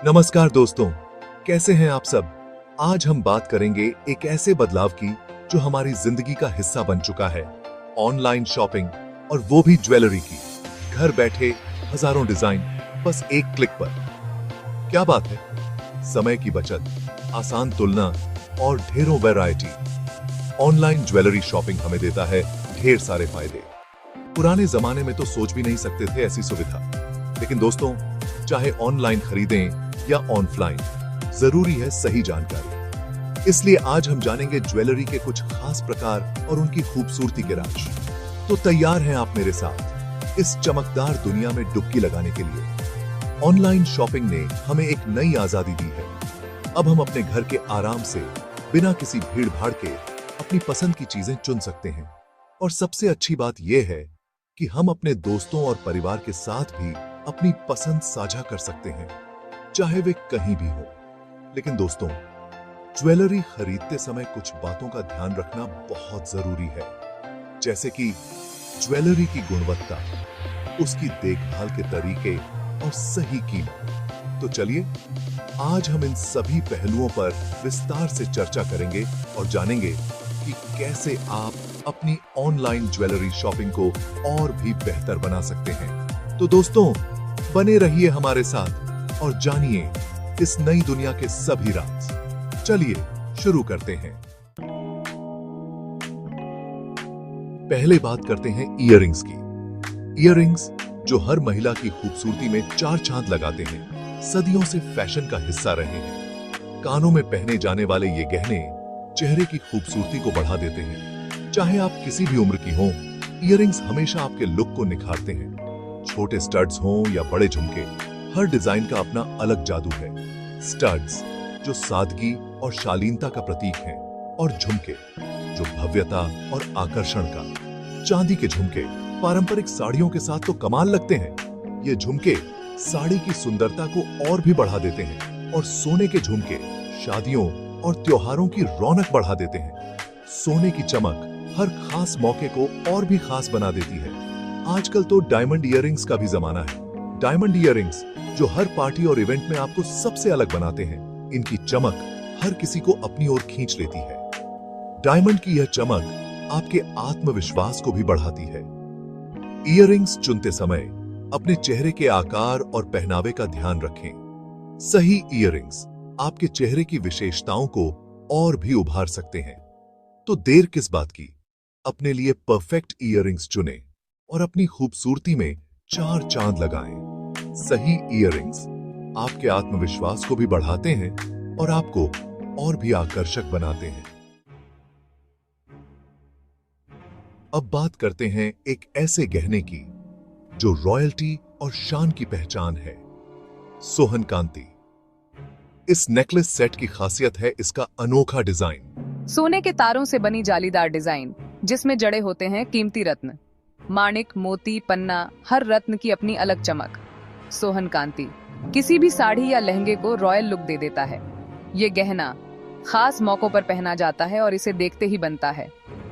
नमस्कार दोस्तों, कैसे हैं आप सब। आज हम बात करेंगे एक ऐसे बदलाव की जो हमारी जिंदगी का हिस्सा बन चुका है, ऑनलाइन शॉपिंग, और वो भी ज्वेलरी की। घर बैठे हजारों डिजाइन, बस एक क्लिक पर। क्या बात है, समय की बचत, आसान तुलना और ढेरों वैरायटी। ऑनलाइन ज्वेलरी शॉपिंग हमें देता है ढेर सारे फायदे। पुराने जमाने में तो सोच भी नहीं सकते थे ऐसी सुविधा। लेकिन दोस्तों, चाहे ऑनलाइन खरीदें या ऑफलाइन, जरूरी है सही जानकारी। इसलिए आज हम जानेंगे ज्वेलरी के कुछ खास प्रकार और उनकी खूबसूरती के राज। तो तैयार हैं आप मेरे साथ इस चमकदार दुनिया में डुबकी लगाने के लिए। ऑनलाइन शॉपिंग ने हमें एक नई आजादी दी है। अब हम अपने घर के आराम से, बिना किसी भीड़ भाड़ के, अपनी पसंद की चीजें चुन सकते हैं। और सबसे अच्छी बात यह है कि हम अपने दोस्तों और परिवार के साथ भी अपनी पसंद साझा कर सकते हैं, चाहे वे कहीं भी हो। लेकिन दोस्तों, ज्वेलरी खरीदते समय कुछ बातों का ध्यान रखना बहुत जरूरी है, जैसे कि ज्वेलरी की गुणवत्ता, उसकी देखभाल के तरीके और सही कीमत। तो चलिए, आज हम इन सभी पहलुओं पर विस्तार से चर्चा करेंगे और जानेंगे कि कैसे आप अपनी ऑनलाइन ज्वेलरी शॉपिंग को और भी बेहतर बना सकते हैं। तो दोस्तों, बने रहिए हमारे साथ और जानिए इस नई दुनिया के सभी राज। चलिए शुरू करते हैं। पहले बात करते हैं इयररिंग्स की। इयररिंग्स जो हर महिला की खूबसूरती में चार चांद लगाते हैं, सदियों से फैशन का हिस्सा रहे हैं। कानों में पहने जाने वाले ये गहने चेहरे की खूबसूरती को बढ़ा देते हैं। चाहे आप किसी भी उम्र की हों, इयररिंग्स हमेशा आपके लुक को निखारते हैं। छोटे स्टड्स हों या बड़े झुमके, हर डिजाइन का अपना अलग जादू है। स्टड्स जो सादगी और शालीनता का प्रतीक हैं, और झुमके जो भव्यता और आकर्षण का। चांदी के झुमके पारंपरिक साड़ियों के साथ तो कमाल लगते हैं। ये झुमके साड़ी की सुंदरता को और भी बढ़ा देते हैं, और सोने के झुमके शादियों और त्योहारों की रौनक बढ़ा देते हैं। सोने की चमक हर खास मौके को और भी खास बना देती है। आजकल तो डायमंड इयररिंग्स का भी जमाना है। डायमंड इयररिंग्स जो हर पार्टी और इवेंट में आपको सबसे अलग बनाते हैं। इनकी चमक हर किसी को अपनी ओर खींच लेती है। डायमंड की यह चमक आपके आत्मविश्वास को भी बढ़ाती है। इयररिंग्स चुनते समय अपने चेहरे के आकार और पहनावे का ध्यान रखें। सही इयररिंग्स आपके चेहरे की विशेषताओं को और भी उभार सकते हैं। तो देर किस बात की, अपने लिए परफेक्ट इयररिंग्स चुनें और अपनी खूबसूरती में चार चांद लगाएं। सही इयररिंग्स आपके आत्मविश्वास को भी बढ़ाते हैं और आपको और भी आकर्षक बनाते हैं। अब बात करते हैं एक ऐसे गहने की जो रॉयल्टी और शान की पहचान है, सोहन कांति। इस नेकलेस सेट की खासियत है इसका अनोखा डिजाइन। सोने के तारों से बनी जालीदार डिजाइन, जिसमें जड़े होते हैं कीमती रत्न, माणिक, मोती, पन्ना, हर रत्न की अपनी अलग चमक। सोहन कांति किसी भी साड़ी या लहंगे को रॉयल लुक दे देता है। ये गहना खास मौकों पर पहना जाता है और इसे देखते ही बनता है।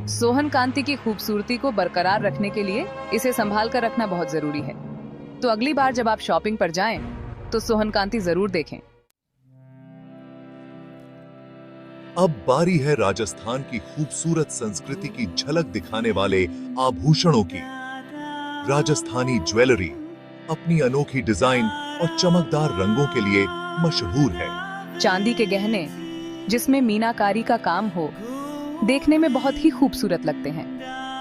सोहन कांति की खूबसूरती को बरकरार रखने के लिए इसे संभाल कर रखना बहुत जरूरी है। तो अगली बार जब आप शॉपिंग पर जाएं, तो सोहन कांति जरूर देखें। अब बारी है राजस्थान की खूबसूरत संस्कृति की झलक दिखाने वाले आभूषणों की। राजस्थानी ज्वेलरी अपनी अनोखी डिजाइन और चमकदार रंगों के लिए मशहूर है। चांदी के गहने जिसमें मीनाकारी का काम हो, देखने में बहुत ही खूबसूरत लगते हैं।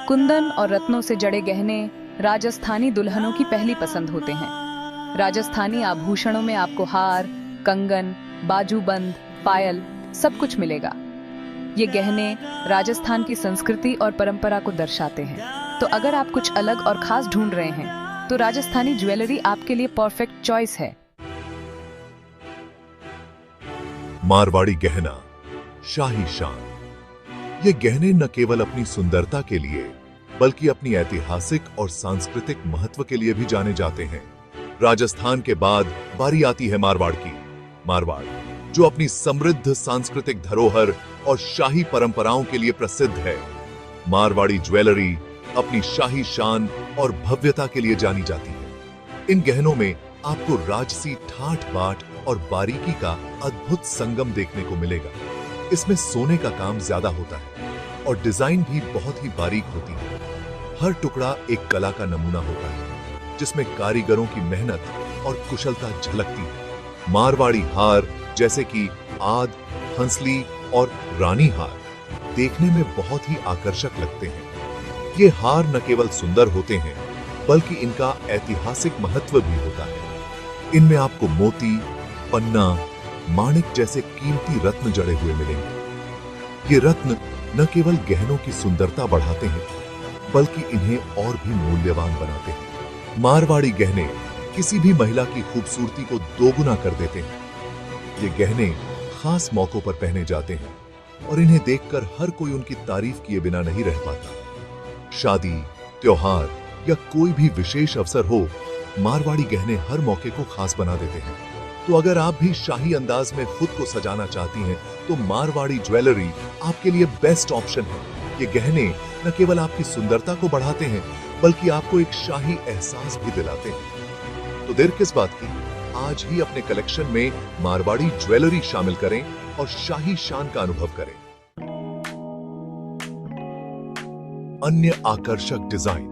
कुंदन और रत्नों से जड़े गहने राजस्थानी दुल्हनों की पहली पसंद होते हैं। राजस्थानी आभूषणों में आपको हार, कंगन, बाजूबंद, पायल सब कुछ मिलेगा। ये गहने राजस्थान की संस्कृति और परंपरा को दर्शाते हैं। तो अगर आप कुछ अलग और खास ढूंढ रहे हैं, तो राजस्थानी ज्वेलरी आपके लिए परफेक्ट चॉइस है। मारवाड़ी गहना, शाही शान। ये गहने न केवल अपनी सुंदरता के लिए, बल्कि अपनी ऐतिहासिक और सांस्कृतिक महत्व के लिए भी जाने जाते हैं। राजस्थान के बाद बारी आती है मारवाड़ की। मारवाड़ जो अपनी समृद्ध सांस्कृतिक धरोहर और शाही परंपराओं के लिए प्रसिद्ध है। मारवाड़ी ज्वेलरी अपनी शाही शान और भव्यता के लिए जानी जाती है। इन गहनों में आपको राजसी ठाठ बाट और बारीकी का अद्भुत संगम देखने को मिलेगा। इसमें सोने का काम ज्यादा होता है और डिजाइन भी बहुत ही बारीक होती है। हर टुकड़ा एक कला का नमूना होता है जिसमें कारीगरों की मेहनत और कुशलता झलकती है। मारवाड़ी हार जैसे कि आद, हंसली और रानी हार देखने में बहुत ही आकर्षक लगते हैं। ये हार न केवल सुंदर होते हैं बल्कि इनका ऐतिहासिक महत्व भी होता है। इनमें आपको मोती, पन्ना, माणिक जैसे कीमती रत्न जड़े हुए मिलेंगे। ये रत्न न केवल गहनों की सुंदरता बढ़ाते हैं बल्कि इन्हें और भी मूल्यवान बनाते हैं। मारवाड़ी गहने किसी भी महिला की खूबसूरती को दोगुना कर देते हैं। ये गहने खास मौकों पर पहने जाते हैं और इन्हें देखकर हर कोई उनकी तारीफ किए बिना नहीं रह पाता। शादी, त्योहार या कोई भी विशेष अवसर हो, मारवाड़ी गहने हर मौके को खास बना देते हैं। तो अगर आप भी शाही अंदाज में खुद को सजाना चाहती हैं, तो मारवाड़ी ज्वेलरी आपके लिए बेस्ट ऑप्शन है। ये गहने न केवल आपकी सुंदरता को बढ़ाते हैं बल्कि आपको एक शाही एहसास भी दिलाते हैं। तो देर किस बात की, आज ही अपने कलेक्शन में मारवाड़ी ज्वेलरी शामिल करें और शाही शान का अनुभव करें। अन्य आकर्षक डिजाइन।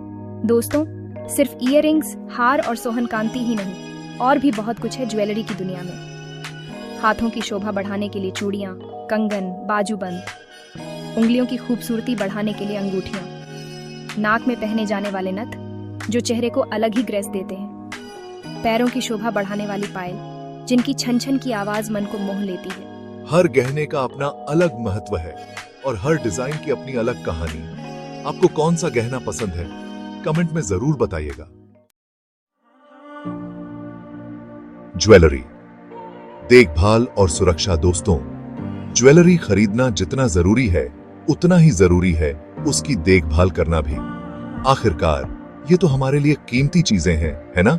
दोस्तों, सिर्फ इयररिंग्स, हार और सोहन कांति ही नहीं, और भी बहुत कुछ है ज्वेलरी की दुनिया में। हाथों की शोभा बढ़ाने के लिए चूड़ियां, कंगन, बाजूबंद, उंगलियों की खूबसूरती बढ़ाने के लिए अंगूठियां, नाक में पहने जाने वाले नथ जो चेहरे को अलग ही ग्रेस देते हैं, पैरों की शोभा बढ़ाने वाली पायल जिनकी छन छन की आवाज मन को मोह लेती है। हर गहने का अपना अलग महत्व है और हर डिजाइन की अपनी अलग कहानी। आपको कौन सा गहना पसंद है, कमेंट में जरूर बताइएगा। ज्वेलरी, देखभाल और सुरक्षा। दोस्तों, ज्वेलरी खरीदना जितना जरूरी है उतना ही जरूरी है उसकी देखभाल करना भी। आखिरकार ये तो हमारे लिए कीमती चीजें हैं, है ना?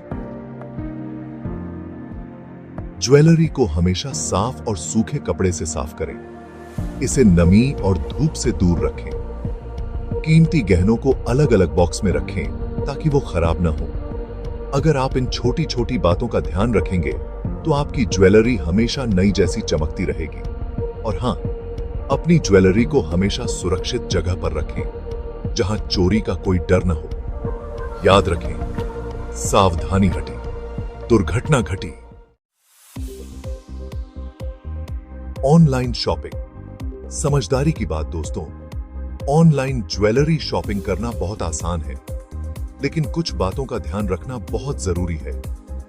ज्वेलरी को हमेशा साफ और सूखे कपड़े से साफ करें। इसे नमी और धूप से दूर रखें। कीमती गहनों को अलग अलग बॉक्स में रखें ताकि वो खराब ना हो। अगर आप इन छोटी छोटी बातों का ध्यान रखेंगे तो आपकी ज्वेलरी हमेशा नई जैसी चमकती रहेगी। और हां, अपनी ज्वेलरी को हमेशा सुरक्षित जगह पर रखें जहां चोरी का कोई डर न हो। याद रखें, सावधानी हटी, दुर्घटना घटी। Online shopping. समझदारी की बात दोस्तों, ऑनलाइन ज्वेलरी शॉपिंग करना बहुत आसान है, लेकिन कुछ बातों का ध्यान रखना बहुत जरूरी है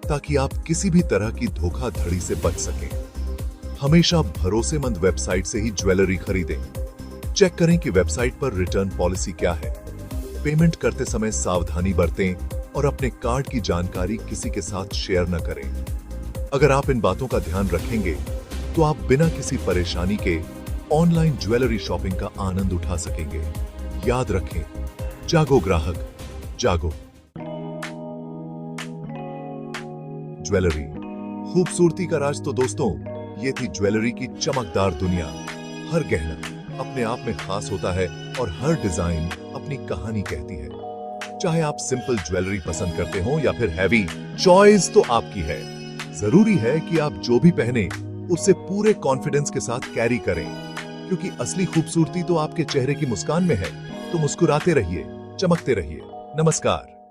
ताकि आप किसी भी तरह की धोखाधड़ी से बच सकें। हमेशा भरोसेमंद वेबसाइट से ही ज्वेलरी खरीदें। चेक करें कि वेबसाइट पर रिटर्न पॉलिसी क्या है। पेमेंट करते समय सावधानी बरतें और अपने कार्ड की जानकारी किसी के साथ शेयर न करें। अगर आप इन बातों का ध्यान रखेंगे तो आप बिना किसी परेशानी के ऑनलाइन ज्वेलरी शॉपिंग का आनंद उठा सकेंगे। याद रखें, जागो ग्राहक, जागो। ज्वेलरी, खूबसूरती का राज। तो दोस्तों, ये थी ज्वेलरी की चमकदार दुनिया। हर गहना अपने आप में खास होता है और हर डिजाइन अपनी कहानी कहती है। चाहे आप सिंपल ज्वेलरी पसंद करते हो या फिर हैवी, चॉइस तो आपकी है। जरूरी है कि आप जो भी पहने उसे पूरे कॉन्फिडेंस के साथ कैरी करें, क्योंकि असली खूबसूरती तो आपके चेहरे की मुस्कान में है। तो मुस्कुराते रहिए, चमकते रहिए। नमस्कार।